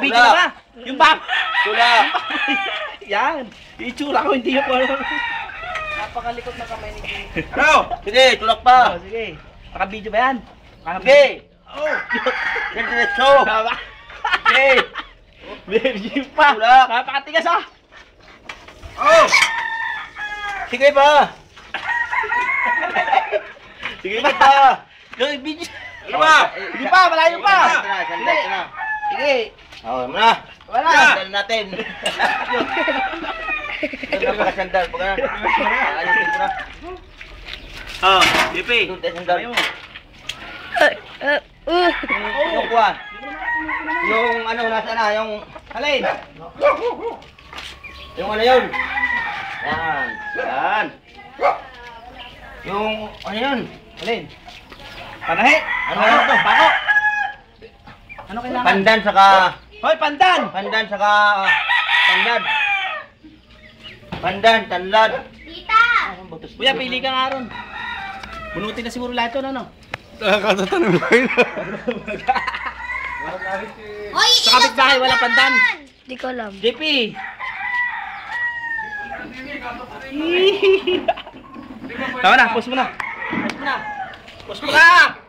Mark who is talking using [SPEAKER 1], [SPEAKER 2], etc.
[SPEAKER 1] Nakabidyo na ba? Yung bab.
[SPEAKER 2] Tula.
[SPEAKER 1] Yan. Yung itsura ko, hindi ko alam.
[SPEAKER 3] Napakalikot na kamay ni Jimmy.
[SPEAKER 2] Ano? Sige, tulak pa.
[SPEAKER 1] Oh, sige. Nakabidyo ba yan?
[SPEAKER 2] Sige.
[SPEAKER 1] Oh.
[SPEAKER 2] Diretso.
[SPEAKER 1] Tama.
[SPEAKER 2] Sige.
[SPEAKER 1] Medyo pa.
[SPEAKER 2] Tulak.
[SPEAKER 1] Napakatigas ah.
[SPEAKER 2] Oh. Sige pa.
[SPEAKER 1] Sige
[SPEAKER 2] Sige
[SPEAKER 1] pa.
[SPEAKER 2] pa.
[SPEAKER 1] Yung video.
[SPEAKER 2] Ano ba?
[SPEAKER 1] Hindi pa, malayo pa.
[SPEAKER 2] Sandal ka na.
[SPEAKER 1] Sige.
[SPEAKER 2] Oh, muna.
[SPEAKER 1] Wala.
[SPEAKER 2] Sandal natin. Sandal pa ka sandal. Pag ganun. Alisin ko na.
[SPEAKER 1] Oh, Lipi.
[SPEAKER 2] Doon tayo sandal. Yung kuwan. Yung ano, nasa na, yung...
[SPEAKER 1] Alin?
[SPEAKER 2] Yung ano yun? Yan. Yan. Yung ano yun?
[SPEAKER 1] Alin? Panahe?
[SPEAKER 2] Ano?
[SPEAKER 1] Ano? Pako? Ano kailangan?
[SPEAKER 2] Pandan saka...
[SPEAKER 1] Hoy, pandan!
[SPEAKER 2] Pandan saka... Tanlad. Pandan, tanlad.
[SPEAKER 4] Tita!
[SPEAKER 1] Kuya, pili ka nga ron. Bunutin na siguro lahat yun, ano?
[SPEAKER 5] Nakakatatanong lang yun.
[SPEAKER 4] Hoy,
[SPEAKER 1] Sa kapitbahay, wala pandan.
[SPEAKER 4] Di ko alam.
[SPEAKER 1] JP! Tama na, pause mo na. Pause mo na. Pause mo na!